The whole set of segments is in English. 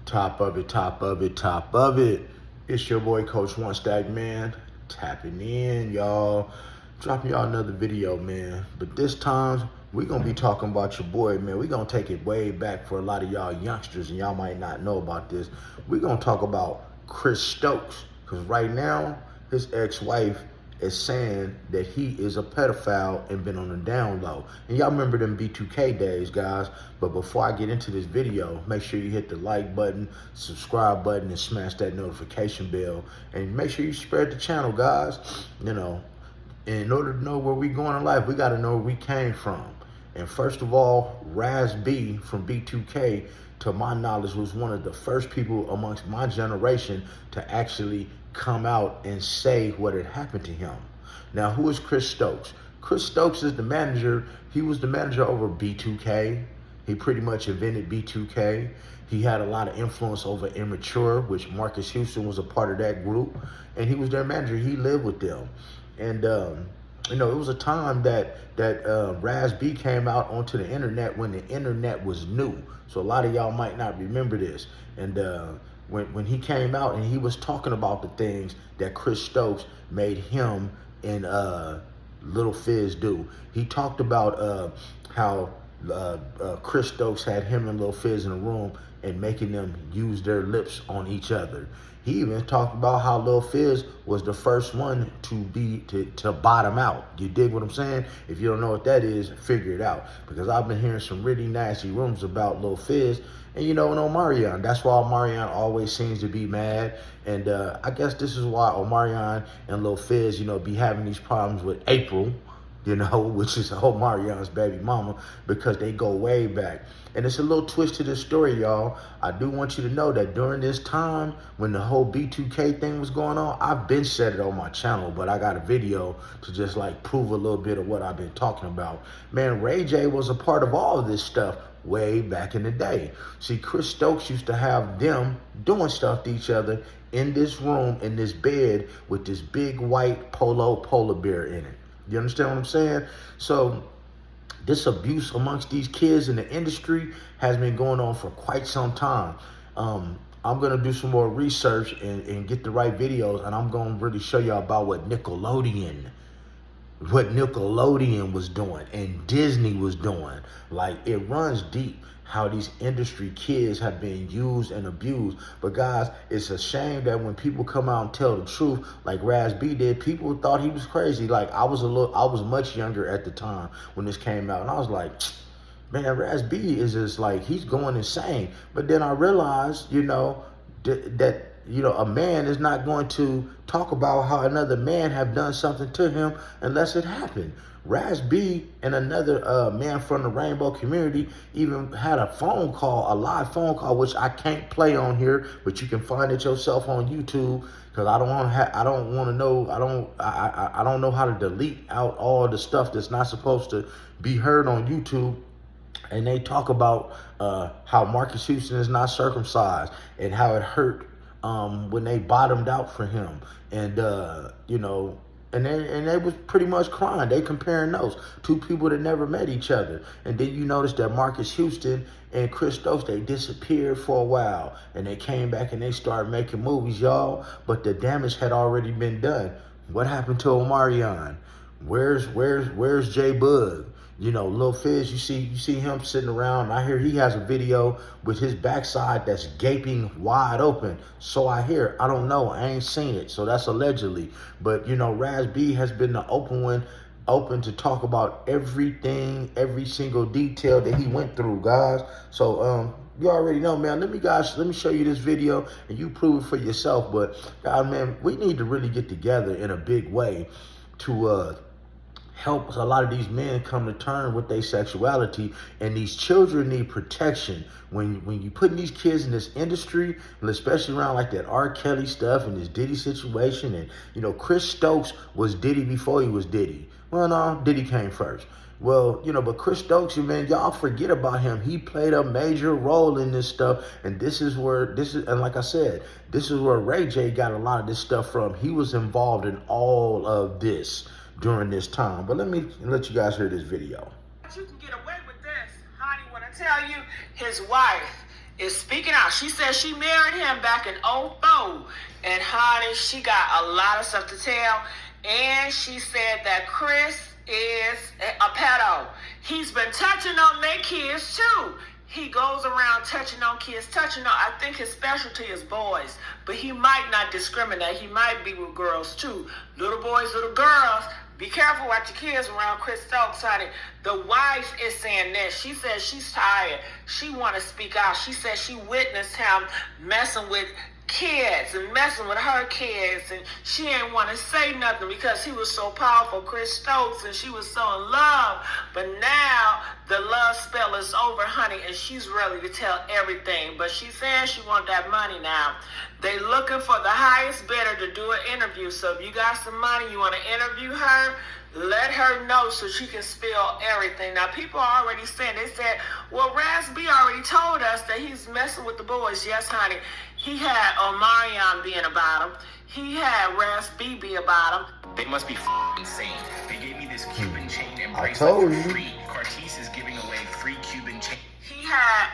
Top of it, top of it, top of it. It's your boy, Coach One Stack, man. Tapping in, y'all. Dropping y'all another video, man. But this time, we're going to be talking about your boy, man. We're going to take it way back for a lot of y'all youngsters, and y'all might not know about this. We're going to talk about Chris Stokes, because right now, his ex-wife is saying that he is a pedophile and been on the down low. And y'all remember them B2K days, guys. But before I get into this video, make sure you hit the like button, subscribe button, and smash that notification bell. And make sure you spread the channel, guys. You know, in order to know where we going in life, we got to know where we came from. And first of all, Raz B from B2K, to my knowledge, was one of the first people amongst my generation to actually come out and say what had happened to him. Now, who is Chris Stokes? Chris Stokes is the manager. He was the manager over B2K. He pretty much invented B2K. He had a lot of influence over Immature, which Marques Houston was a part of that group. And he was their manager. He lived with them. And, you know, it was a time that Raz B came out onto the internet when the internet was new. So a lot of y'all might not remember this. And when he came out and he was talking about the things that Chris Stokes made him and Little Fizz do. He talked about how Chris Stokes had him and Little Fizz in a room and making them use their lips on each other. He even talked about how Lil Fizz was the first one to bottom out. You dig what I'm saying? If you don't know what that is, figure it out. Because I've been hearing some really nasty rumors about Lil Fizz and, you know, and Omarion. That's why Omarion always seems to be mad. And I guess this is why Omarion and Lil Fizz, you know, be having these problems with April, you know, which is Omarion's baby mama, because they go way back. And it's a little twist to this story, y'all. I do want you to know that during this time, when the whole B2K thing was going on, I've been said it on my channel, but I got a video to just like prove a little bit of what I've been talking about. Man, Ray J was a part of all of this stuff way back in the day. See, Chris Stokes used to have them doing stuff to each other in this room, in this bed, with this big white polar bear in it. You understand what I'm saying? So this abuse amongst these kids in the industry has been going on for quite some time. I'm going to do some more research and get the right videos, and I'm going to really show y'all about what Nickelodeon was doing and Disney was doing. Like, it runs deep how these industry kids have been used and abused. But guys, it's a shame that when people come out and tell the truth, like Raz B did, people thought he was crazy. Like, I was much younger at the time when this came out, and I was like, man, Raz B is just like, he's going insane. But then I realized, you know, that you know, a man is not going to talk about how another man have done something to him unless it happened. Raz B and another man from the rainbow community even had a phone call, a live phone call, which I can't play on here, but you can find it yourself on YouTube, because I don't know how to delete out all the stuff that's not supposed to be heard on YouTube. And they talk about how Marques Houston is not circumcised and how it hurt when they bottomed out for him. And, you know, and they was pretty much crying. They comparing those two people that never met each other. And then you notice that Marques Houston and Chris Stokes, they disappeared for a while. And they came back and they started making movies, y'all. But the damage had already been done. What happened to Omarion? Where's J-Boog? You know, Lil Fizz, you see him sitting around. I hear he has a video with his backside that's gaping wide open. So I hear. I don't know. I ain't seen it. So that's allegedly. But, you know, Raz B has been the open to talk about everything, every single detail that he went through, guys. So, you already know, man. Let me show you this video and you prove it for yourself. But, God, man, we need to really get together in a big way to help a lot of these men come to terms with their sexuality. And these children need protection. When you putting these kids in this industry, and especially around like that R. Kelly stuff and this Diddy situation, and, you know, Chris Stokes was Diddy before he was Diddy. Well, no, Diddy came first. Well, you know, but Chris Stokes, man, y'all forget about him. He played a major role in this stuff. And and like I said, this is where Ray J got a lot of this stuff from. He was involved in all of this during this time. But let you guys hear this video. You can get away with this, honey, when I tell you his wife is speaking out. She said she married him back in '04, and honey, she got a lot of stuff to tell. And she said that Chris is a pedo. He's been touching on their kids too. He goes around touching on kids, I think his specialty is boys, but he might not discriminate. He might be with girls too. Little boys, little girls. Be careful watch your kids around Chris Stokes, honey. The wife is saying this. She says she's tired. She want to speak out. She says she witnessed him messing with kids and messing with her kids, and she ain't want to say nothing because he was so powerful, Chris Stokes, and she was so in love. But now the love spell is over, honey, and she's ready to tell everything. But she says she want that money now. They looking for the highest bidder to do an interview. So if you got some money, you want to interview her, let her know so she can spill everything. Now, people are already saying, they said, well, Raz B already told us that he's messing with the boys. Yes, honey. He had Omarion being about him. He had Raz B be about him. They must be insane. They gave me this Cuban chain and I bracelet told for you. free. Cartiz is giving away free Cuban chain. He had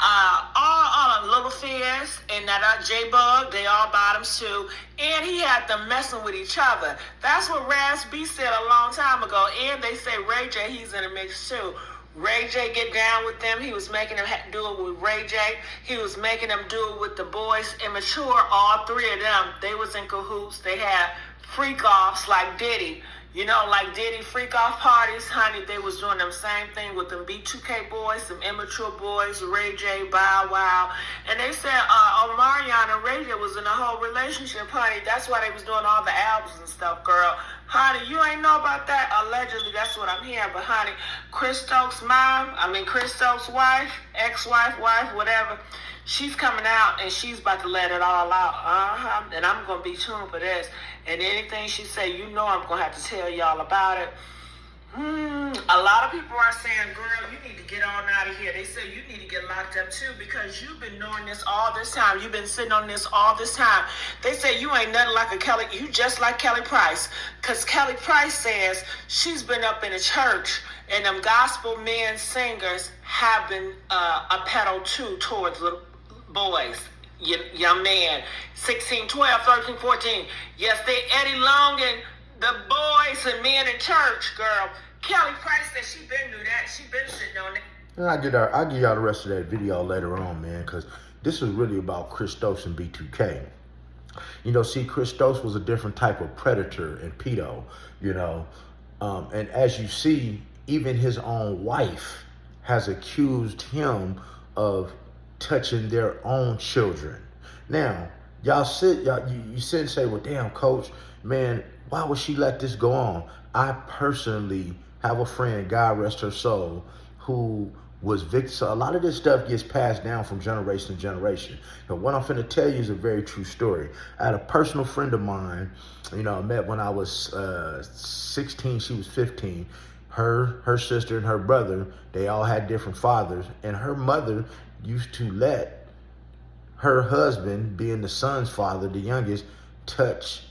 all of Little Fizz and that J-Boog. They all bottoms too. And he had them messing with each other. That's what Raz B said a long time ago. And they say Ray J, he's in the mix too. Ray J get down with them. He was making them do it with Ray J. He was making them do it with the boys. Immature, all three of them. They was in cahoots. They had freak-offs like Diddy. You know, like Diddy freak-off parties, honey, they was doing them same thing with them B2K boys, some immature boys, Ray J, Bow Wow. And they said Omarion and Ray J was in a whole relationship, honey. That's why they was doing all the albums and stuff, girl. Honey, you ain't know about that? Allegedly, that's what I'm hearing. But, honey, Chris Stokes' Chris Stokes' wife, ex-wife, wife, whatever, she's coming out and she's about to let it all out. And I'm going to be tuned for this. And anything she say, you know I'm going to have to tell y'all about it. A lot of people are saying, girl, you need to get on out of here. They say you need to get locked up too because you've been knowing this all this time. You've been sitting on this all this time. They say you ain't nothing like a Kelly. You just like Kelly Price. Because Kelly Price says she's been up in a church and them gospel men singers have been a pedo too towards little boys. Young man, 16, 12, 13, 14. Yes, they Eddie Long and the boys and men in church, girl. Kelly Price said she been knew that. She been sitting on it. And I'll give y'all the rest of that video later on, man, because this is really about Chris Stokes and B2K. You know, see, Chris Stokes was a different type of predator and pedo, you know. And as you see, even his own wife has accused him of touching their own children. Now, you sit and say, well, damn, coach, man, why would she let this go on? I personally have a friend, God rest her soul, who was victim. So a lot of this stuff gets passed down from generation to generation. And what I'm finna tell you is a very true story. I had a personal friend of mine, you know, I met when I was 16, she was 15. Her sister and her brother, they all had different fathers, and her mother used to let her husband, being the son's father, the youngest, touch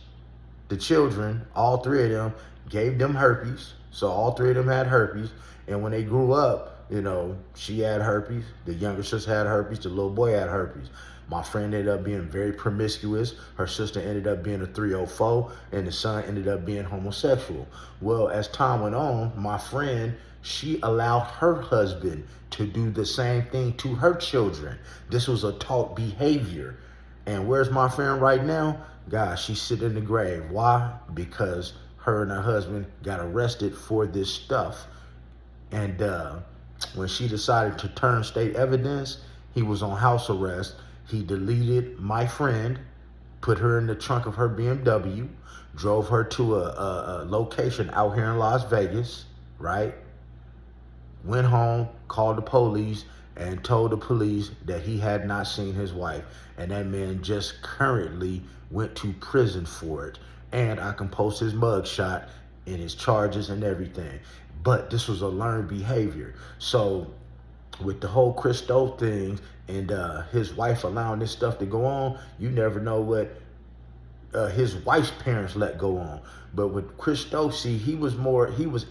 the children. All three of them, gave them herpes. So all three of them had herpes. And when they grew up, you know, she had herpes, the younger sister had herpes, the little boy had herpes. My friend ended up being very promiscuous. Her sister ended up being a 304, and the son ended up being homosexual. Well, as time went on, my friend, she allowed her husband to do the same thing to her children. This was a taught behavior. And where's my friend right now? God, she's sitting in the grave. Why? Because her and her husband got arrested for this stuff. And when she decided to turn state evidence, he was on house arrest. He deleted my friend, put her in the trunk of her BMW, drove her to a location out here in Las Vegas, right? Went home, called the police, and told the police that he had not seen his wife. And that man just currently went to prison for it. And I can post his mugshot and his charges and everything. But this was a learned behavior. So with the whole Chris Stokes thing and his wife allowing this stuff to go on, you never know what his wife's parents let go on. But with Chris Stokes, see, he was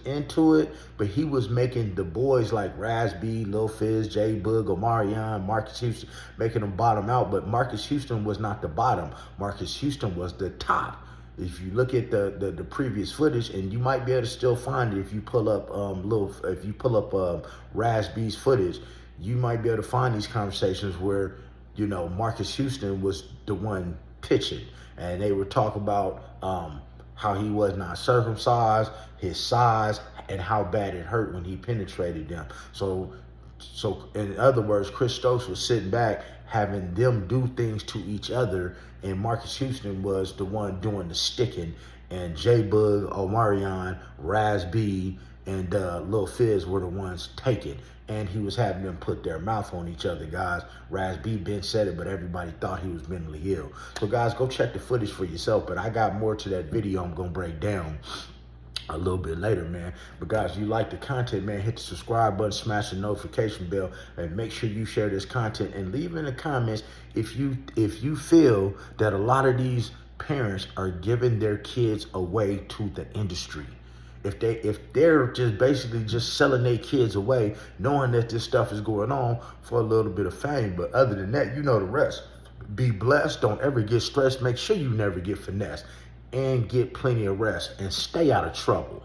into it, but he was making the boys like Raz B, Lil Fizz, J-Boog, Omarion, Marques Houston, making them bottom out. But Marques Houston was not the bottom. Marques Houston was the top. If you look at the previous footage, and you might be able to still find it if you pull up Raz B's footage, you might be able to find these conversations where, you know, Marques Houston was the one pitching, and they would talk about how he was not circumcised, his size, and how bad it hurt when he penetrated them. So in other words, Chris Stokes was sitting back having them do things to each other, and Marques Houston was the one doing the sticking, and J-Boog, Omarion, Raz B, and Lil Fizz were the ones taking. And he was having them put their mouth on each other, guys. Raz B been said it, but everybody thought he was mentally ill. So guys, go check the footage for yourself, but I got more to that video I'm gonna break down a little bit later, man. But guys, if you like the content, man, hit the subscribe button, smash the notification bell, and make sure you share this content, and leave in the comments if you feel that a lot of these parents are giving their kids away to the industry. If they're just basically just selling their kids away, knowing that this stuff is going on for a little bit of fame. But other than that, you know the rest. Be blessed. Don't ever get stressed. Make sure you never get finessed. And get plenty of rest. And stay out of trouble.